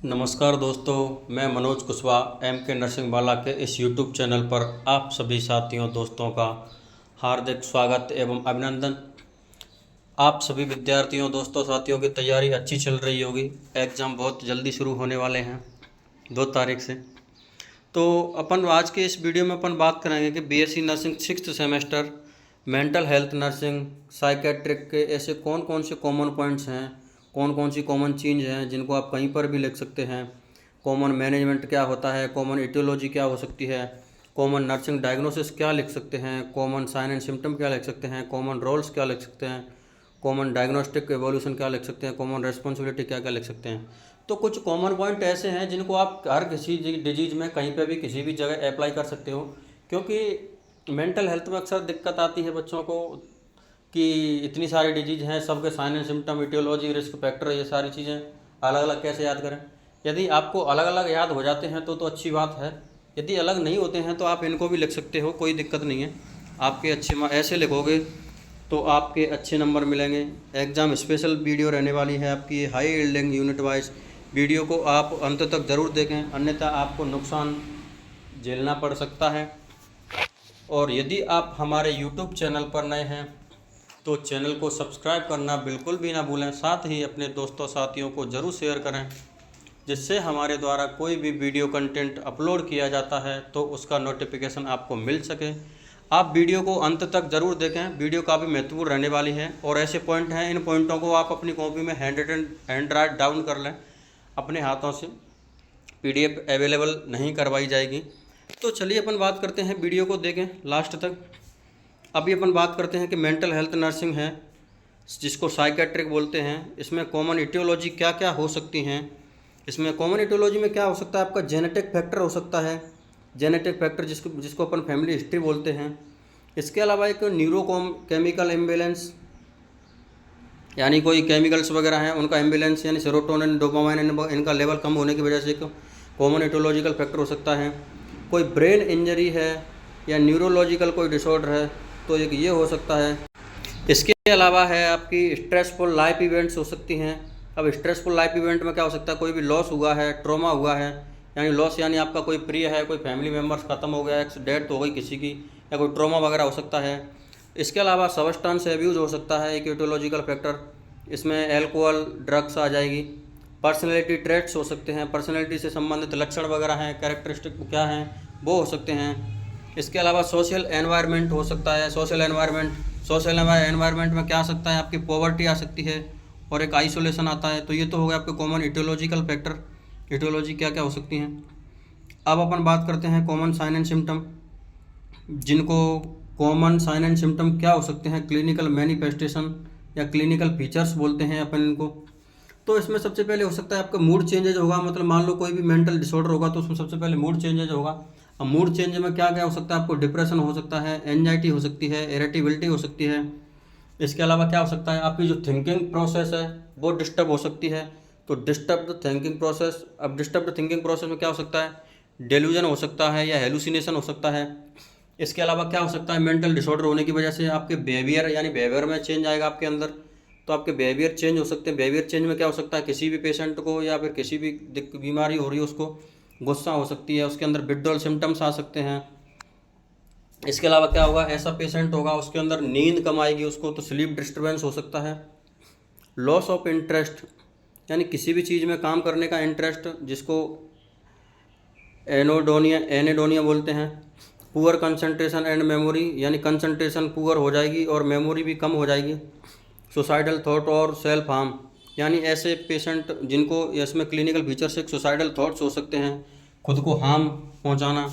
नमस्कार दोस्तों, मैं मनोज कुशवाहा एम के नरसिंह वाला के इस यूट्यूब चैनल पर आप सभी साथियों दोस्तों का हार्दिक स्वागत एवं अभिनंदन। आप सभी विद्यार्थियों दोस्तों साथियों की तैयारी अच्छी चल रही होगी। एग्ज़ाम बहुत जल्दी शुरू होने वाले हैं 2 तारीख से। तो अपन आज के इस वीडियो में अपन बात करेंगे कि BSc nursing 6th semester mental health nursing psychiatric के ऐसे कौन कौन से कॉमन पॉइंट्स हैं, कौन कौन सी कॉमन चीज़ हैं जिनको आप कहीं पर भी लिख सकते हैं। कॉमन मैनेजमेंट क्या होता है, कॉमन एटियोलॉजी क्या हो सकती है, कॉमन नर्सिंग डायग्नोसिस क्या लिख सकते हैं, कॉमन साइन एंड सिम्टम क्या लिख सकते हैं, कॉमन रोल्स क्या लिख सकते हैं, कॉमन डायग्नोस्टिक एवोल्यूशन क्या लिख सकते हैं, कॉमन रेस्पॉन्सिबिलिटी क्या क्या लिख सकते हैं। तो कुछ कॉमन पॉइंट ऐसे हैं जिनको आप हर किसी डिजीज़ में कहीं पे भी किसी भी जगह अप्लाई कर सकते हो। क्योंकि मेंटल हेल्थ में अक्सर दिक्कत आती है बच्चों को कि इतनी सारी डिजीज़ हैं, सबके sign and symptom, aetiology, risk factor, ये सारी चीज़ें अलग अलग कैसे याद करें। यदि आपको अलग अलग याद हो जाते हैं तो अच्छी बात है। यदि अलग नहीं होते हैं तो आप इनको भी लिख सकते हो, कोई दिक्कत नहीं है। आपके अच्छे ऐसे लिखोगे तो आपके अच्छे नंबर मिलेंगे। एग्ज़ाम स्पेशल वीडियो रहने वाली है आपकी, high yielding unit wise. Video को आप अंत तक ज़रूर देखें, अन्यथा आपको नुकसान झेलना पड़ सकता है। और यदि आप हमारे यूट्यूब चैनल पर नए हैं तो चैनल को सब्सक्राइब करना बिल्कुल भी ना भूलें। साथ ही अपने दोस्तों साथियों को ज़रूर शेयर करें, जिससे हमारे द्वारा कोई भी वीडियो कंटेंट अपलोड किया जाता है तो उसका नोटिफिकेशन आपको मिल सके। आप वीडियो को अंत तक ज़रूर देखें, वीडियो काफ़ी महत्वपूर्ण रहने वाली है। और ऐसे पॉइंट हैं, इन पॉइंटों को आप अपनी कॉपी में हैंड राइट डाउन कर लें अपने हाथों से। पीडीएफ अवेलेबल नहीं करवाई जाएगी। तो चलिए अपन बात करते हैं, वीडियो को देखें लास्ट तक। अभी अपन बात करते हैं कि मेंटल हेल्थ नर्सिंग है जिसको साइकेट्रिक बोलते हैं। इसमें कॉमन इटियोलॉजी क्या क्या हो सकती हैं। इसमें कॉमन इटियोलॉजी में क्या हो सकता है, आपका जेनेटिक फैक्टर हो सकता है। जेनेटिक फैक्टर जिसको जिसको अपन फैमिली हिस्ट्री बोलते हैं। इसके अलावा एक केमिकल इम्बेलेंस, यानी कोई केमिकल्स वगैरह हैं उनका इम्बेलेंस, यानी सेरोटोनिन, डोपामाइन इनका लेवल कम होने की वजह से एक कॉमन इटियोलॉजिकल फैक्टर हो सकता है। कोई ब्रेन इंजरी है या न्यूरोलॉजिकल कोई डिसऑर्डर है तो एक ये हो सकता है। इसके अलावा है आपकी स्ट्रेसफुल लाइफ इवेंट्स हो सकती हैं। अब स्ट्रेसफुल लाइफ इवेंट में क्या हो सकता है, कोई भी लॉस हुआ है, ट्रॉमा हुआ है, यानी लॉस यानी आपका कोई प्रिय है, कोई फैमिली मेम्बर्स ख़त्म हो गया, डेथ हो गई किसी की, या कोई ट्रॉमा वगैरह हो सकता है। इसके अलावा सब्सटेंस एब्यूज़ हो सकता है एक इटियोलॉजिकल फैक्टर। इसमें एल्कोहल, ड्रग्स आ जाएगी। पर्सनैलिटी ट्रेट्स हो सकते हैं, पर्सनैलिटी से संबंधित लक्षण वगैरह हैं, कैरेक्टरिस्टिक क्या हैं वो हो सकते हैं। इसके अलावा सोशल एनवायरनमेंट हो सकता है। सोशल एनवायरनमेंट में क्या आ सकता है, आपकी पॉवर्टी आ सकती है और एक आइसोलेशन आता है। तो ये तो हो गया आपके कॉमन इटियोलॉजिकल फैक्टर, इटियोलॉजी क्या क्या हो सकती हैं। अब अपन बात करते हैं कॉमन साइन एंड सिम्टम, जिनको कॉमन साइन एंड सिम्टम क्या हो सकते हैं, क्लिनिकल मैनिफेस्टेशन या क्लिनिकल फीचर्स बोलते हैं अपन इनको। तो इसमें सबसे पहले हो सकता है आपका मूड चेंजेज होगा। मतलब मान लो कोई भी मेंटल डिसऑर्डर होगा तो उसमें सबसे पहले मूड चेंजेज होगा। अब मूड चेंज में क्या क्या हो सकता है, आपको डिप्रेशन हो सकता है, एंजाइटी हो सकती है, इरिटेबिलिटी हो सकती है। इसके अलावा क्या हो सकता है, आपकी जो थिंकिंग प्रोसेस है वो डिस्टर्ब हो सकती है। तो डिस्टर्ब थिंकिंग प्रोसेस, अब डिस्टर्ब थिंकिंग प्रोसेस में क्या हो सकता है, डेल्यूजन हो सकता है या हेलुसिनेशन हो सकता है। इसके अलावा क्या हो सकता है, मेंटल डिसऑर्डर होने की वजह से आपके बिहेवियर यानी बिहेवियर में चेंज आएगा आपके अंदर। तो आपके बिहेवियर चेंज हो सकते हैं। बिहेवियर चेंज में क्या हो सकता है, किसी भी पेशेंट को या फिर किसी भी बीमारी हो रही है उसको गुस्सा हो सकती है, उसके अंदर विथड्रॉल सिम्टम्स आ सकते हैं। इसके अलावा क्या होगा, ऐसा पेशेंट होगा उसके अंदर नींद कम आएगी उसको, तो स्लीप डिस्टर्बेंस हो सकता है। लॉस ऑफ इंटरेस्ट, यानी किसी भी चीज़ में काम करने का इंटरेस्ट, जिसको एनेडोनिया बोलते हैं। पुअर कंसंट्रेशन एंड मेमोरी, यानी कंसंट्रेशन पुअर हो जाएगी और मेमोरी भी कम हो जाएगी। सुसाइडल थॉट और सेल्फ हार्म, यानी ऐसे पेशेंट जिनको इसमें क्लिनिकल फीचर से सुसाइडल थॉट्स हो सकते हैं, खुद को हार्म पहुंचाना।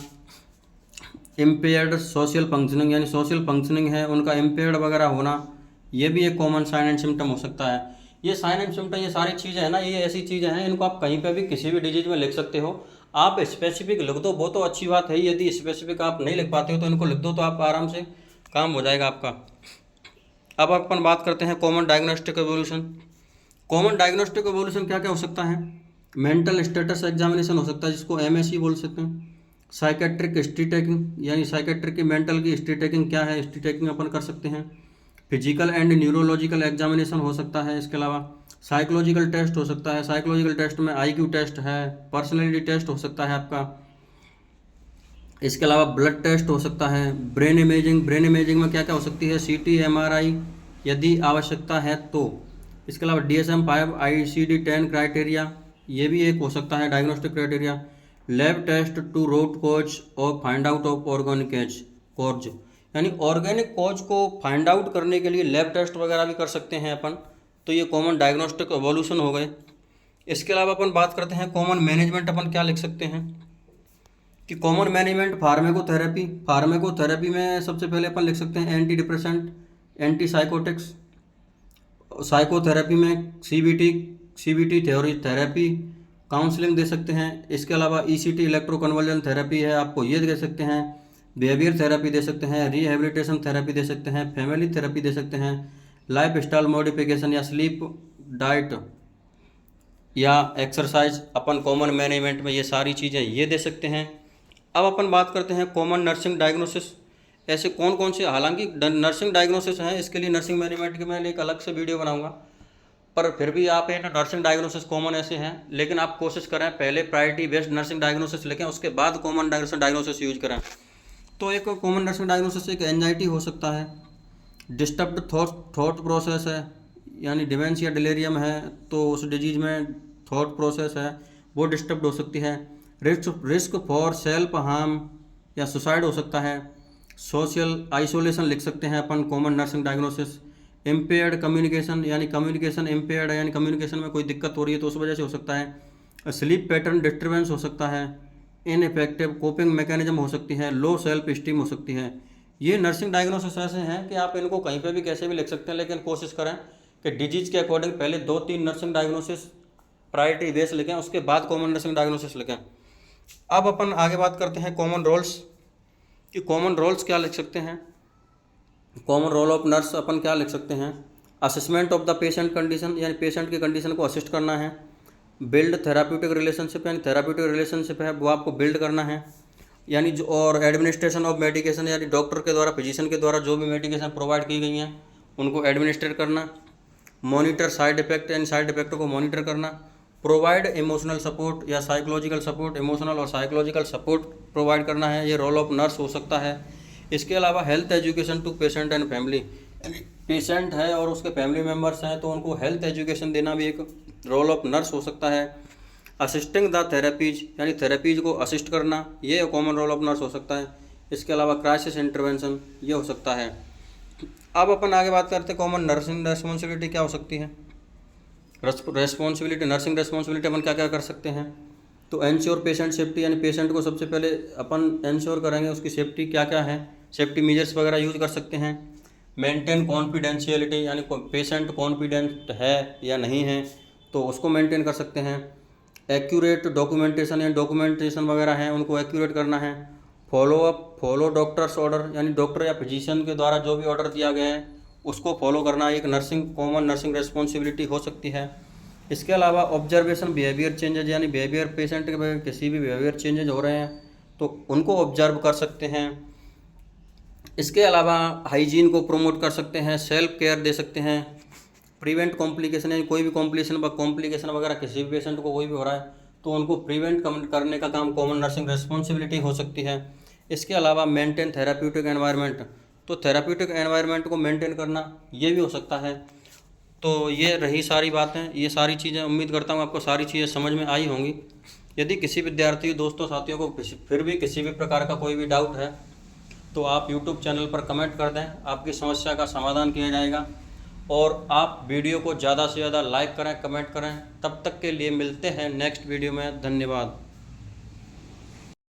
इम्पेयर्ड सोशल फंक्शनिंग, यानी सोशल फंक्शनिंग है उनका इम्पेयर्ड वगैरह होना, ये भी एक कॉमन साइन एंड सिम्टम हो सकता है। ये साइन एंड सिम्टम, ये सारी चीज़ें हैं ना, ये ऐसी चीज़ें हैं इनको आप कहीं पे भी किसी भी डिजीज में लिख सकते हो। आप स्पेसिफिक लिख दो वो तो अच्छी बात है, यदि स्पेसिफिक आप नहीं लिख पाते हो तो इनको लिख दो, तो आप आराम से काम हो जाएगा आपका। अब अपन बात करते हैं common diagnostic evolution. Common diagnostic evolution क्या क्या हो सकता है, मेंटल स्टेटस एग्जामिनेशन हो सकता है जिसको एमएसई बोल सकते हैं। साइकेट्रिक हिस्ट्री टेकिंग, यानी साइकेट्रिक की मेंटल की हिस्ट्री टेकिंग क्या है, हिस्ट्री टेकिंग अपन कर सकते हैं। फिजिकल एंड न्यूरोलॉजिकल एग्जामिनेशन हो सकता है। इसके अलावा साइकोलॉजिकल टेस्ट हो सकता है। साइकोलॉजिकल टेस्ट में IQ टेस्ट है, पर्सनैलिटी टेस्ट हो सकता है आपका। इसके अलावा ब्लड टेस्ट हो सकता है। ब्रेन इमेजिंग में क्या क्या हो सकती है, CT MRI यदि आवश्यकता है तो। इसके अलावा DSM-5 ICD-10 क्राइटेरिया, ये भी एक हो सकता है diagnostic criteria. Lab test to root cause और find out of organic cause, यानी ऑर्गेनिक कॉज को फाइंड आउट करने के लिए लैब टेस्ट वगैरह भी कर सकते हैं अपन। तो ये कॉमन डायग्नोस्टिक एवोल्यूशन हो गए। इसके अलावा अपन बात करते हैं कॉमन मैनेजमेंट, अपन क्या लिख सकते हैं कि कॉमन मैनेजमेंट फार्मेकोथेरेपी में सबसे पहले अपन लिख सकते हैं anti depressant, anti psychotics. Psychotherapy में CBT थेरेपी, काउंसलिंग दे सकते हैं। इसके अलावा ECT इलेक्ट्रोकन्वर्जन थेरेपी है, आपको ये दे सकते हैं। बिहेवियर थेरेपी दे सकते हैं, रिहेबिलिटेशन थेरेपी दे सकते हैं, फैमिली थेरेपी दे सकते हैं, लाइफ स्टाइल मॉडिफिकेशन या स्लीप डाइट या एक्सरसाइज। अपन कॉमन मैनेजमेंट में ये सारी चीज़ें ये दे सकते हैं। अब अपन बात करते हैं कॉमन नर्सिंग डायग्नोसिस, ऐसे कौन कौन से, हालांकि नर्सिंग डायग्नोसिस हैं, इसके लिए नर्सिंग मैनेजमेंट के मैं एक अलग से वीडियो बनाऊंगा, पर फिर भी आप ये नर्सिंग डायग्नोसिस कॉमन ऐसे हैं। लेकिन आप कोशिश करें पहले प्रायोरिटी बेस्ड नर्सिंग डायग्नोसिस लिखें, उसके बाद कॉमन नर्सिंग डायग्नोसिस यूज करें। तो एक कॉमन नर्सिंग डायग्नोसिस एक एंजाइटी हो सकता है, डिस्टर्ब्ड थॉट प्रोसेस है, यानी डिमेंशिया डिलीरियम है तो उस डिजीज में थॉट प्रोसेस है वो डिस्टर्ब हो सकती है। रिस्क फॉर सेल्फ हार्म या सुसाइड हो सकता है। सोशल आइसोलेशन लिख सकते हैं अपन common nursing diagnosis. Impaired communication, यानी कम्युनिकेशन इम्पेयर्ड है, यानी कम्युनिकेशन में कोई दिक्कत हो रही है तो उस वजह से हो सकता है। स्लीप पैटर्न डिस्टर्बेंस हो सकता है। इनइफेक्टिव कोपिंग मैकेनिज्म हो सकती है। लो सेल्फ स्टीम हो सकती है। ये नर्सिंग डायग्नोसिस ऐसे हैं कि आप इनको कहीं पे भी कैसे भी लिख सकते हैं, लेकिन कोशिश करें कि डिजीज के अकॉर्डिंग पहले 2-3 नर्सिंग डायग्नोसिस प्रायोरिटी बेस लिखें, उसके बाद कॉमन नर्सिंग डायग्नोसिस लिखें। अब अपन आगे बात करते हैं कॉमन रोल्स कि कॉमन रोल्स क्या लिख सकते हैं। कॉमन रोल ऑफ नर्स अपन क्या लिख सकते हैं, assessment of the patient condition, यानी पेशेंट की कंडीशन को असिस्ट करना है। बिल्ड थेराप्यूटिक रिलेशनशिप, यानी थेराप्यूटिक रिलेशनशिप है वो आपको बिल्ड करना है, यानी जो, और एडमिनिस्ट्रेशन ऑफ मेडिकेशन, यानी डॉक्टर के द्वारा फिजिशियन के द्वारा जो भी मेडिकेशन प्रोवाइड की गई हैं उनको एडमिनिस्ट्रेट करना। मॉनिटर साइड इफेक्ट, यानी साइड इफेक्ट को मॉनिटर करना। प्रोवाइड इमोशनल सपोर्ट या साइकोलॉजिकल सपोर्ट, इमोशनल और साइकोलॉजिकल सपोर्ट प्रोवाइड करना है, ये रोल ऑफ नर्स हो सकता है। इसके अलावा health education to patient and family, patient है और उसके फैमिली मेम्बर्स हैं तो उनको हेल्थ एजुकेशन देना भी एक रोल ऑफ नर्स हो सकता है। असिस्टिंग द थेरेपीज, यानी थेरेपीज को असिस्ट करना, ये कॉमन रोल ऑफ नर्स हो सकता है। इसके अलावा क्राइसिस इंटरवेंशन ये हो सकता है। अब अपन आगे बात करते हैं कॉमन नर्सिंग रेस्पॉन्सिबिलिटी क्या हो सकती है। रेस्पॉन्सिबिलिटी, नर्सिंग रेस्पॉन्सिबिलिटी अपन क्या क्या कर सकते हैं, तो एंश्योर पेशेंट सेफ्टी, यानी पेशेंट को सबसे पहले अपन एंश्योर करेंगे उसकी सेफ्टी क्या क्या है, सेफ्टी मेजर्स वगैरह यूज कर सकते हैं। मेंटेन कॉन्फिडेंशियलिटी, यानी पेशेंट कॉन्फिडेंट है या नहीं है तो उसको मेंटेन कर सकते हैं। एक्यूरेट डॉक्यूमेंटेशन, यानी डॉक्यूमेंटेशन वगैरह हैं उनको एक्यूरेट करना है। फॉलो डॉक्टर्स ऑर्डर, यानी डॉक्टर या फिजिशियन के द्वारा जो भी ऑर्डर दिया गया है उसको फॉलो करना एक कॉमन नर्सिंग रेस्पॉन्सिबिलिटी हो सकती है। इसके अलावा ऑब्जर्वेशन बिहेवियर चेंजेज, यानी बिहेवियर पेशेंट के किसी भी बिहेवियर चेंजेज हो रहे हैं तो उनको ऑब्जर्व कर सकते हैं। इसके अलावा हाइजीन को प्रमोट कर सकते हैं, सेल्फ केयर दे सकते हैं। प्रिवेंट कॉम्प्लिकेशन, यानी कोई भी कॉम्प्लिकेशन वगैरह किसी भी पेशेंट को कोई भी हो रहा है तो उनको प्रिवेंट करने का काम कॉमन नर्सिंग रेस्पॉन्सिबिलिटी हो सकती है। इसके अलावा मेंटेन थेराप्यूटिक एनवायरनमेंट, तो थेराप्यूटिक एनवायरनमेंट को मेंटेन करना ये भी हो सकता है। तो ये रही सारी बातें, ये सारी चीज़ें उम्मीद करता हूँ आपको सारी चीज़ें समझ में आई होंगी। यदि किसी विद्यार्थी दोस्तों साथियों को फिर भी किसी भी प्रकार का कोई भी डाउट है तो आप YouTube चैनल पर कमेंट कर दें, आपकी समस्या का समाधान किया जाएगा। और आप वीडियो को ज़्यादा से ज़्यादा लाइक करें, कमेंट करें। तब तक के लिए मिलते हैं नेक्स्ट वीडियो में। धन्यवाद।